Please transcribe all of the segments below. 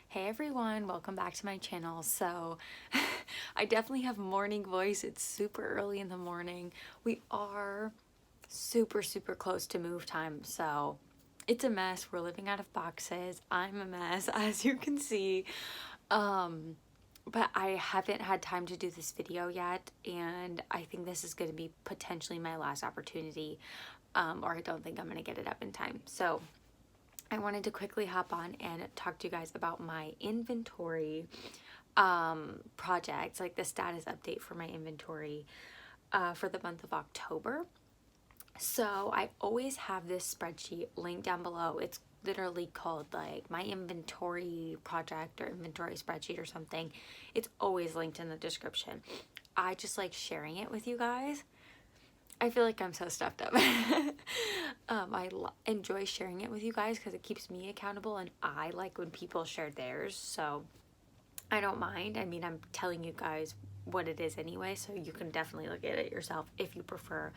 Hey everyone, welcome back to my channel. So I definitely have morning voice. It's super early in the morning. We are super close to move time, so it's a mess. We're living out of boxes. I'm a mess, as you can see. But I haven't had time to do this video yet, and I think this is going to be potentially my last opportunity, or I don't think I'm going to get it up in time. So I wanted to quickly hop on and talk to you guys about my inventory projects, like the status update for my inventory for the month of October. So I always have this spreadsheet linked down below. It's literally called like my inventory project or inventory spreadsheet or something. It's always linked in the description. I just like sharing it with you guys. I feel like I'm so stuffed up. I enjoy sharing it with you guys because it keeps me accountable, and I like when people share theirs, so I don't mind. I mean, I'm telling you guys what it is anyway, so you can definitely look at it yourself if you prefer,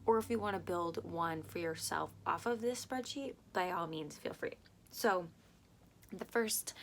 or if you want to build one for yourself off of this spreadsheet, by all means, feel free. So the first,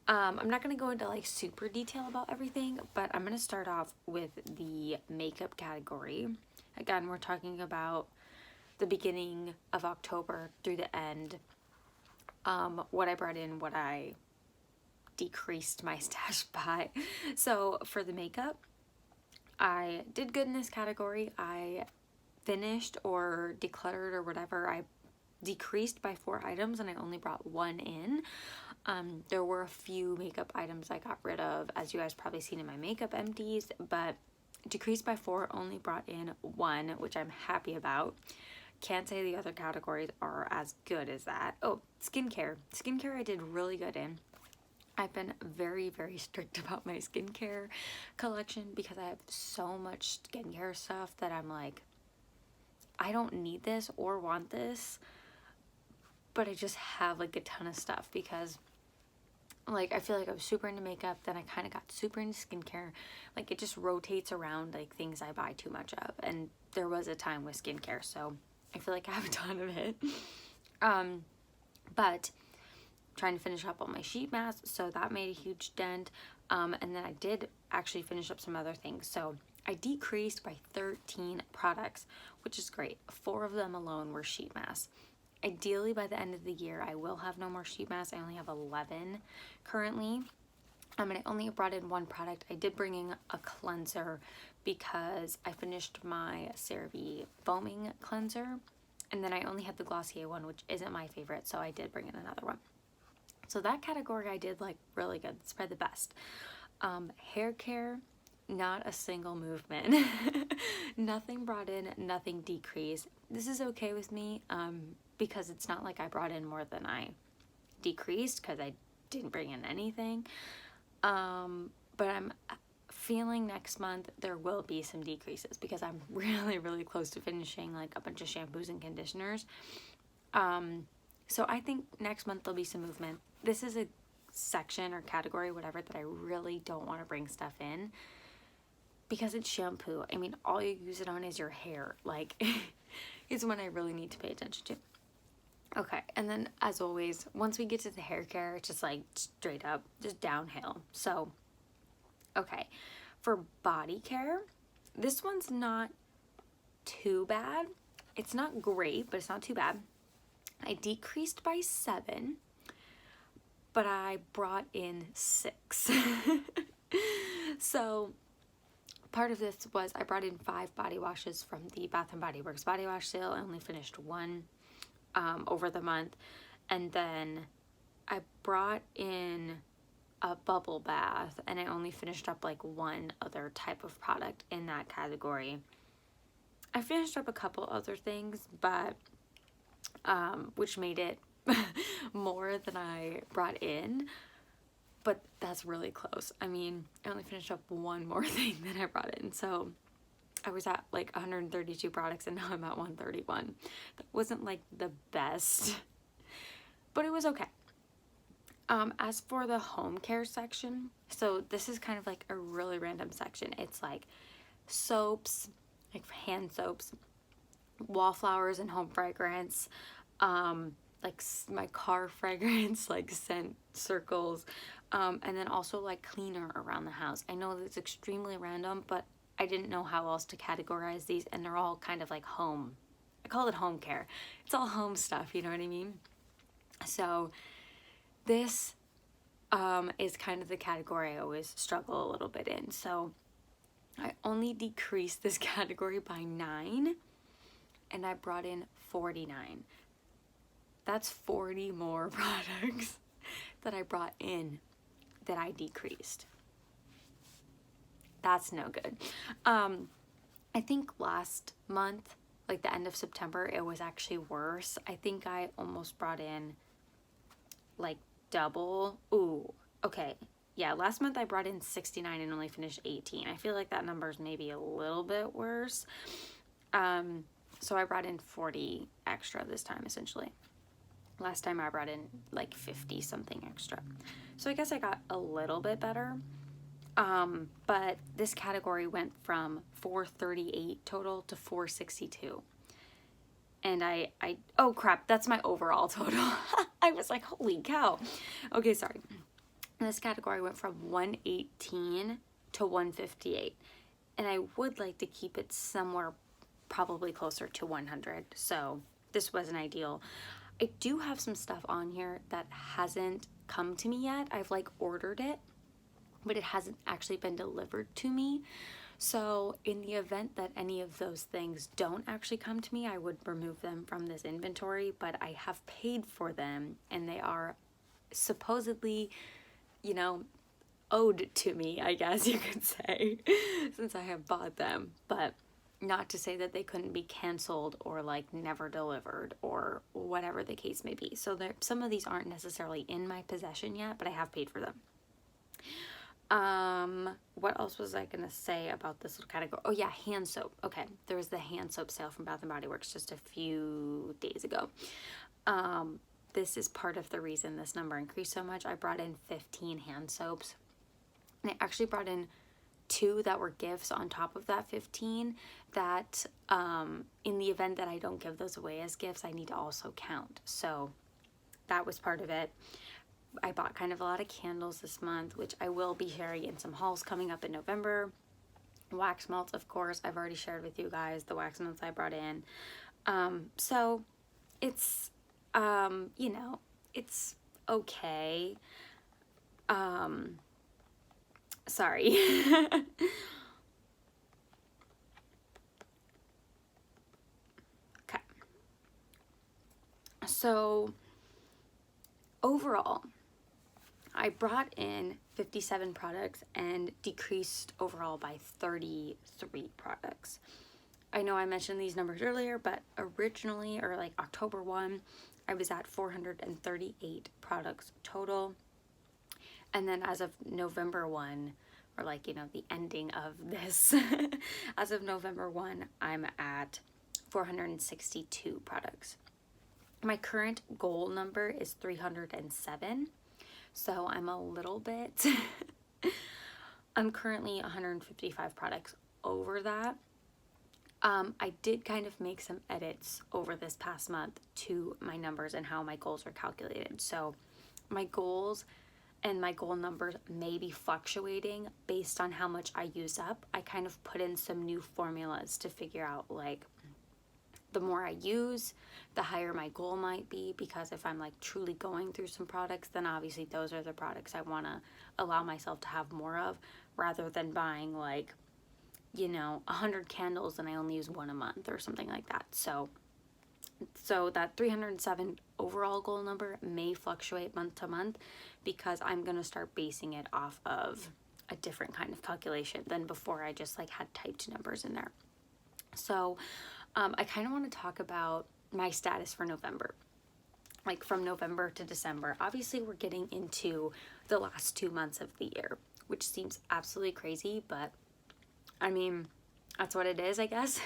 I'm not going to go into like super detail about everything, but I'm going to start off with the makeup category. Again, we're talking about the beginning of October through the end, what I brought in, what I decreased my stash by. So for the makeup, I did good in this category. I finished or decluttered or whatever. I decreased by 4 items and I only brought 1 in. There were a few makeup items I got rid of, as you guys probably seen in my makeup empties, but decreased by 4, only brought in 1, which I'm happy about. Can't say the other categories are as good as that. Oh, skincare. Skincare I did really good in. I've been very strict about my skincare collection because I have so much skincare stuff that I'm like, I don't need this or want this, but I just have like a ton of stuff because like I feel like I was super into makeup, then I kind of got super into skincare. Like it just rotates around like things I buy too much of, and there was a time with skincare, so I feel like I have a ton of it. But trying to finish up on my sheet masks, so that made a huge dent. And then I did actually finish up some other things, so I decreased by 13 products, which is great. 4 of them alone were sheet masks. Ideally, by the end of the year, I will have no more sheet masks. I only have 11 currently. And I only brought in 1 product. I did bring in a cleanser because I finished my CeraVe foaming cleanser, and then I only had the Glossier one, which isn't my favorite, so I did bring in another one. So that category I did like really good. It's probably the best. Hair care, not a single movement. Nothing brought in, nothing decreased. This is okay with me because it's not like I brought in more than I decreased because I didn't bring in anything. But I'm feeling next month there will be some decreases because I'm really close to finishing like a bunch of shampoos and conditioners. So I think next month there'll be some movement. This is a section or category, whatever, that I really don't want to bring stuff in because it's shampoo. I mean, all you use it on is your hair. Like, it's one I really need to pay attention to. Okay, and then as always, once we get to the hair care, it's just like straight up, just downhill. So, okay, for body care, this one's not too bad. It's not great, but it's not too bad. I decreased by 7, but I brought in 6. So part of this was I brought in 5 body washes from the Bath & Body Works body wash sale. I only finished 1 over the month. And then I brought in a bubble bath, and I only finished up like 1 other type of product in that category. I finished up a couple other things, but which made it more than I brought in, but that's really close. I mean, I only finished up 1 more thing than I brought in, so I was at like 132 products and now I'm at 131. That wasn't like the best, but it was okay. As for the home care section, so this is kind of like a really random section. It's like soaps, like hand soaps, wallflowers and home fragrance, like my car fragrance, like scent circles, and then also like cleaner around the house. I know that's extremely random, but I didn't know how else to categorize these, and they're all kind of like home. I call it home care. It's all home stuff, you know what I mean? So this is kind of the category I always struggle a little bit in. So I only decreased this category by 9, and I brought in 49. That's 40 more products that I brought in that I decreased. That's no good. I think last month, like the end of September, it was actually worse. I think I almost brought in like double. Ooh, okay. Yeah, last month I brought in 69 and only finished 18. I feel like that number is maybe a little bit worse. So I brought in 40 extra this time, essentially. Last time I brought in like 50 something extra. So I guess I got a little bit better. But this category went from 438 total to 462. And oh crap, that's my overall total. I was like, holy cow. Okay, sorry. This category went from 118 to 158. And I would like to keep it somewhere probably closer to 100. So this wasn't ideal. I do have some stuff on here that hasn't come to me yet. I've like ordered it, but it hasn't actually been delivered to me. So in the event that any of those things don't actually come to me, I would remove them from this inventory, but I have paid for them and they are supposedly, you know, owed to me, I guess you could say, since I have bought them. But not to say that they couldn't be canceled or like never delivered or whatever the case may be. So some of these aren't necessarily in my possession yet, but I have paid for them. What else was I gonna say about this little category? Oh yeah, hand soap. Okay, there was the hand soap sale from Bath & Body Works just a few days ago. This is part of the reason this number increased so much. I brought in 15 hand soaps, and I actually brought in 2 that were gifts on top of that 15 that in the event that I don't give those away as gifts, I need to also count. So that was part of it. I bought kind of a lot of candles this month, which I will be sharing in some hauls coming up in November. Wax melts, of course, I've already shared with you guys the wax melts I brought in. So it's, you know, it's okay. Sorry. Okay. So overall, I brought in 57 products and decreased overall by 33 products. I know I mentioned these numbers earlier, but originally, or like October 1, I was at 438 products total. And then as of November 1, or like, you know, the ending of this, as of November 1, I'm at 462 products. My current goal number is 307. So I'm a little bit, I'm currently 155 products over that. I did kind of make some edits over this past month to my numbers and how my goals are calculated. So my goals and my goal numbers may be fluctuating based on how much I use up. I kind of put in some new formulas to figure out like the more I use, the higher my goal might be, because if I'm like truly going through some products, then obviously those are the products I want to allow myself to have more of, rather than buying like, you know, 100 candles and I only use 1 a month or something like that. So that 307 overall goal number may fluctuate month to month because I'm going to start basing it off of a different kind of calculation than before I just like had typed numbers in there. So I kind of want to talk about my status for November, like from November to December. Obviously, we're getting into the last 2 months of the year, which seems absolutely crazy, but I mean, that's what it is, I guess.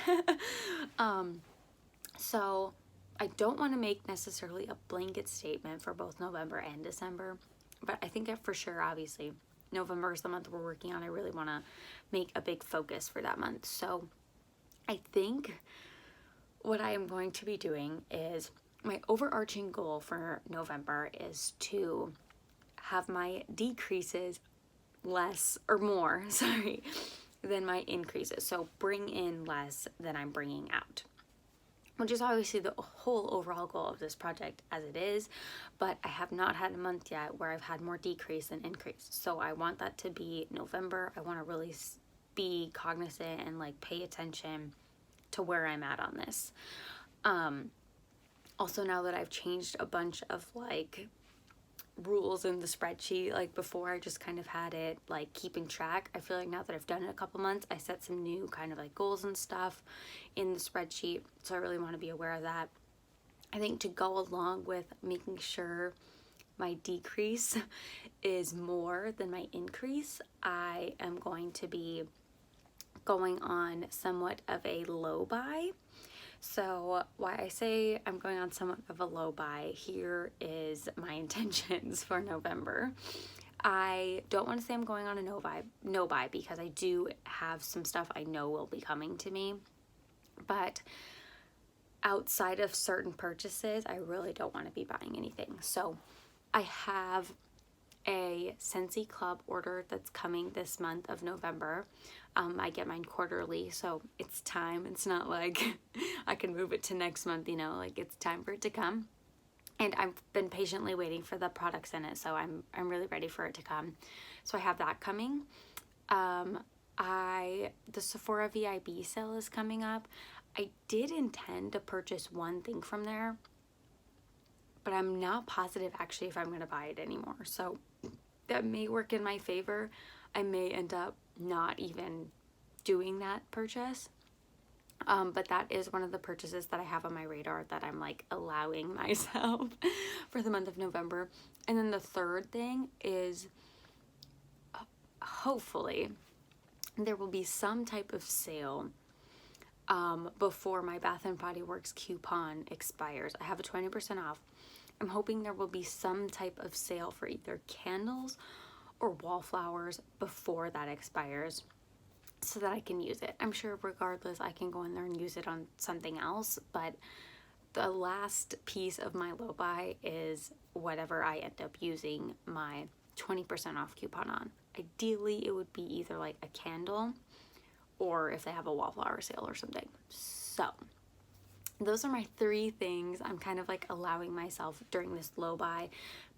So I don't want to make necessarily a blanket statement for both November and December, but I think that for sure, obviously, November is the month we're working on. I really want to make a big focus for that month. So I think what I am going to be doing is my overarching goal for November is to have my decreases less or more, sorry, than my increases. So bring in less than I'm bringing out, which is obviously the whole overall goal of this project as it is, but I have not had a month yet where I've had more decrease than increase. So I want that to be November. I want to really be cognizant and like pay attention to where I'm at on this. Also, now that I've changed a bunch of like rules in the spreadsheet, like before I just kind of had it like keeping track, I feel like now that I've done it a couple months, I set some new kind of like goals and stuff in the spreadsheet, so I really want to be aware of that. I think to go along with making sure my decrease is more than my increase, I am going to be going on somewhat of a low buy. So why I say I'm going on somewhat of a low buy, here is my intentions for November. I don't want to say I'm going on a no buy because I do have some stuff I know will be coming to me. But outside of certain purchases, I really don't want to be buying anything. So I have a Scentsy Club order that's coming this month of November. I get mine quarterly, so it's time. It's not like I can move it to next month, you know, like it's time for it to come. And I've been patiently waiting for the products in it, so I'm really ready for it to come. So I have that coming. The Sephora VIB sale is coming up. I did intend to purchase one thing from there, but I'm not positive actually if I'm going to buy it anymore. So that may work in my favor. I may end up not even doing that purchase. But that is one of the purchases that I have on my radar that I'm like allowing myself for the month of November. And then the third thing is hopefully there will be some type of sale before my Bath and Body Works coupon expires. I have a 20% off. I'm hoping there will be some type of sale for either candles or wallflowers before that expires so that I can use it. I'm sure regardless I can go in there and use it on something else, but the last piece of my low buy is whatever I end up using my 20% off coupon on. Ideally, it would be either like a candle or if they have a wallflower sale or something. So those are my three things I'm kind of like allowing myself during this low buy.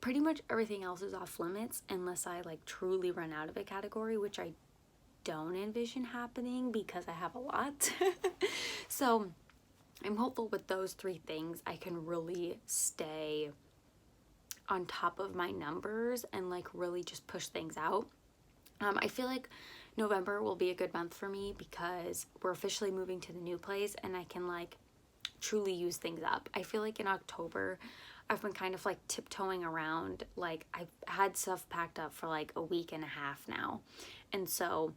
Pretty much everything else is off limits unless I like truly run out of a category, which I don't envision happening because I have a lot. So I'm hopeful with those three things I can really stay on top of my numbers and like really just push things out. I feel like November will be a good month for me because we're officially moving to the new place and I can like truly use things up. I feel like in October I've been kind of like tiptoeing around, like I've had stuff packed up for like a week and a half now, and so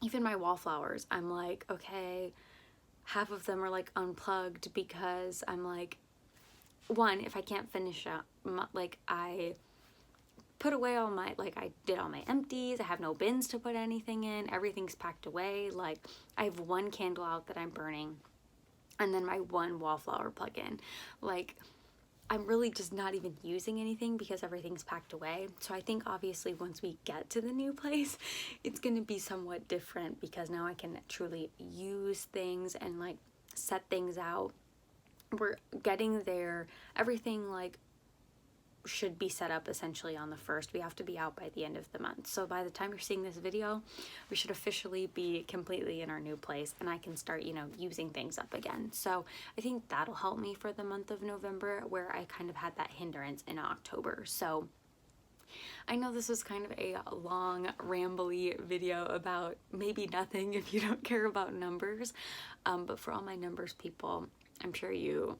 even my wallflowers I'm like, okay, half of them are like unplugged because I'm like, one, if I can't finish up, like I put away all my, like I did all my empties, I have no bins to put anything in, everything's packed away, like I have one candle out that I'm burning and then my one wallflower plug-in. Like I'm really just not even using anything because everything's packed away. So I think obviously once we get to the new place, it's going to be somewhat different because now I can truly use things and like set things out. We're getting there. Everything like should be set up essentially on the 1st. We have to be out by the end of the month. So by the time you're seeing this video, we should officially be completely in our new place and I can start, you know, using things up again. So I think that'll help me for the month of November where I kind of had that hindrance in October. So I know this was kind of a long, rambly video about maybe nothing if you don't care about numbers. But for all my numbers people, I'm sure you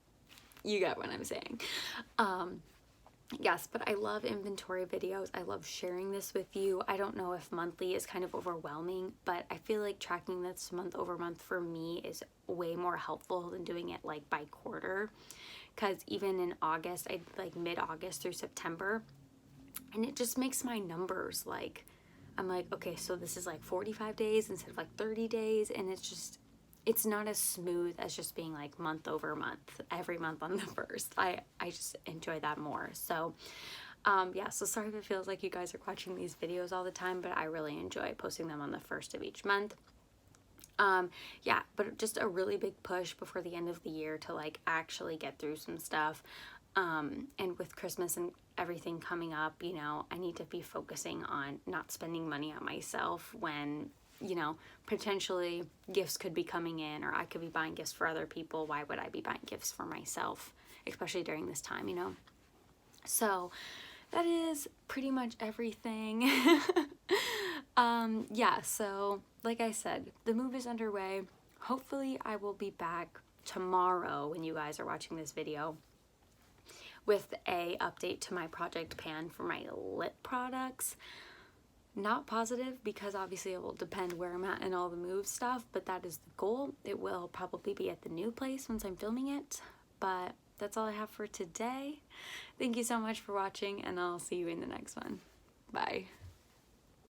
get what I'm saying. Yes, but I love inventory videos. I love sharing this with you. I don't know if monthly is kind of overwhelming, but I feel like tracking this month over month for me is way more helpful than doing it like by quarter. Because even in August, I like mid-August through September, and it just makes my numbers like, I'm like, okay, so this is like 45 days instead of like 30 days, and it's just, it's not as smooth as just being like month over month, every month on the first. I just enjoy that more. So yeah, so sorry if it feels like you guys are watching these videos all the time, but I really enjoy posting them on the first of each month. Yeah, but just a really big push before the end of the year to like actually get through some stuff. And with Christmas and everything coming up, you know, I need to be focusing on not spending money on myself when, you know, potentially gifts could be coming in, or I could be buying gifts for other people. Why would I be buying gifts for myself, especially during this time, you know? So that is pretty much everything. Yeah, so like I said, the move is underway. Hopefully I will be back tomorrow when you guys are watching this video with a update to my project pan for my lip products. Not positive, because obviously it will depend where I'm at and all the move stuff, but that is the goal. It will probably be at the new place once I'm filming it, but that's all I have for today. Thank you so much for watching, and I'll see you in the next one. Bye.